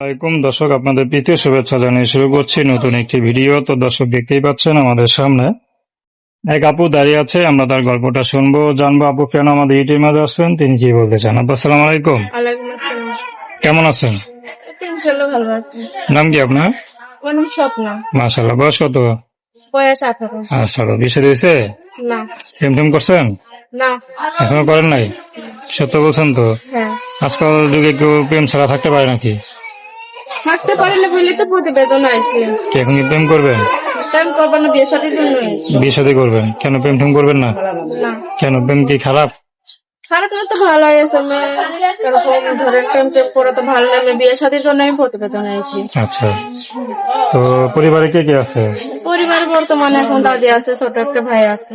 আসসালামাইকুম দর্শক, আপনাদের প্রীতি শুভেচ্ছা জানিয়ে শুরু করছি নতুন একটি ভিডিও। তো দর্শক, দেখতেই পাচ্ছেন আমাদের সামনে এক আপু দাঁড়িয়ে আছে। আমরা তার গল্পটা শুনবো, জানবো আপু কেন আমাদের ইউটিউবের মাঝে আসছেন, তিনি কি বলতে চান। আপু আসসালামু আলাইকুম, ওয়ালাইকুম আসসালাম। কেমন আছেন? ইনশাআল্লাহ ভালো আছি। নাম কি আপনার? আমার নাম স্বপ্না। মাশাআল্লাহ, বয়স কত? বয়স 18। আসলে বিয়ে দিয়েছে? না। প্রেম করছেন? না। এখনো করেন নাই? সত্য বলছেন তো? হ্যাঁ। আজকাল যুগে কেউ প্রেম ছাড়া থাকতে পারে নাকি? থাকতে পারলে বলে তো প্রতিবেদন আছে। কি এখন কি প্রেম করবেন? প্রেম করবো না, বিয়ে শাদীর জন্য আইছি। বিয়ে শাদী করবেন? কেন প্রেম করবেন না? না। কেন, প্রেম কি খারাপ? খারাপ না তো ভালো আছে। এরকম ধরে প্রেম করে তো ভালো লাগে। বিয়ে শাদীর জন্য আমি প্রতিবেদন আইছি। আচ্ছা, তো পরিবারে কে কে আছে? পরিবারে বর্তমানে এখন দাদি আছে, ছোট একটা ভাই আছে।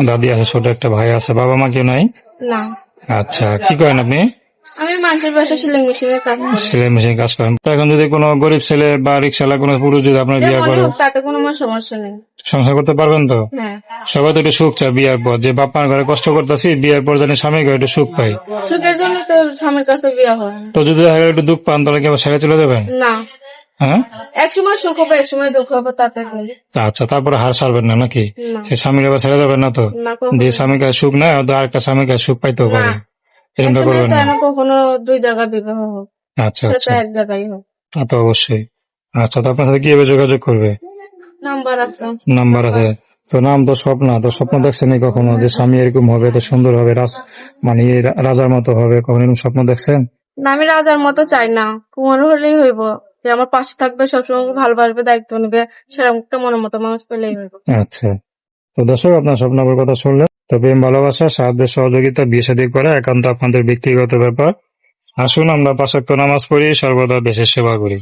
দাদি আছে, ছোট একটা ভাই আছে, বাবা মা কেউ নাই? না। আচ্ছা, কি করেন আপনি? আমি মানুষের বাসায় সেলাই মেশিনের কাজ করি। সেলাই মেশিন কাজ করেন। তো এখন যদি কোনো গরিব ছেলে বা রিক্সাওয়ালা কোনো পুরুষ যদি আপনার বিয়ে যেমন করে, হোক তাতে কোনো আমার সমস্যা নেই। সংসার করতে পারবেন তো? হ্যাঁ। সবাই তো একটু সুখ চায় বিয়ের পর, যে বাপ্পার ঘরে কষ্ট করতেছি, বিয়ের পর জানি স্বামী ঘরে একটু সুখ পাই। সুখের জন্য তো স্বামীর কাছে বিয়ে হয়। তো যদি দেখা গেলো একটু দুঃখ পান, তাহলে কি আবার ছেড়ে চলে যাবেন? না। হ্যাঁ, এক সময় সুখ হবে, এক সময় দুঃখ হবে, তাতে কি? আচ্ছা, তারপরে হার ছাড়বেন না নাকি? না। সে স্বামীর আবার ছেড়ে যাবেন না তো? না, কখনো যে না। স্বামীর কাছে সুখ নাই, হয়তো আরেকটা স্বামীর কাছে সুখ পাইতেও না। পারে। এরকমটা একটা মেয়ে করবেন চায় না। না কখনো দুই জায়গায় বিবাহ হোক, আচ্ছা সেটা আচ্ছা, এক জায়গায় হোক। তা তো অবশ্যই। আচ্ছা, তো আপনার সাথে কিভাবে যোগাযোগ করবে? নাম্বার আছে। নাম্বার আছে? তো নাম তো স্বপ্না, তো স্বপ্ন দেখছেন কখনো যে স্বামী এরকম হবে, তো সুন্দর হবে, মানে রাজার মতো হবে, কখনো এরকম স্বপ্ন দেখছেন? না, আমি রাজার মতো চাই না, কুমার হলেই হইব। যে আমার পাশে থাকবে, সবসময় ভালোবাসবে, দায়িত্ব নেবে, সেরকম একটা মনের মতো মানুষ পেলেই হইব। আচ্ছা, তো দর্শক, আপনার স্বপ্নর কথা শুনলেন। তো প্রেম, ভালোবাসা, সাহায্য সহযোগিতা, বিয়ে শাদী করা একান্ত আপনাদের ব্যক্তিগত ব্যাপার। আসুন আমরা 5 ওয়াক্ত নামাজ পড়ি, সর্বদা দেশের সেবা করি।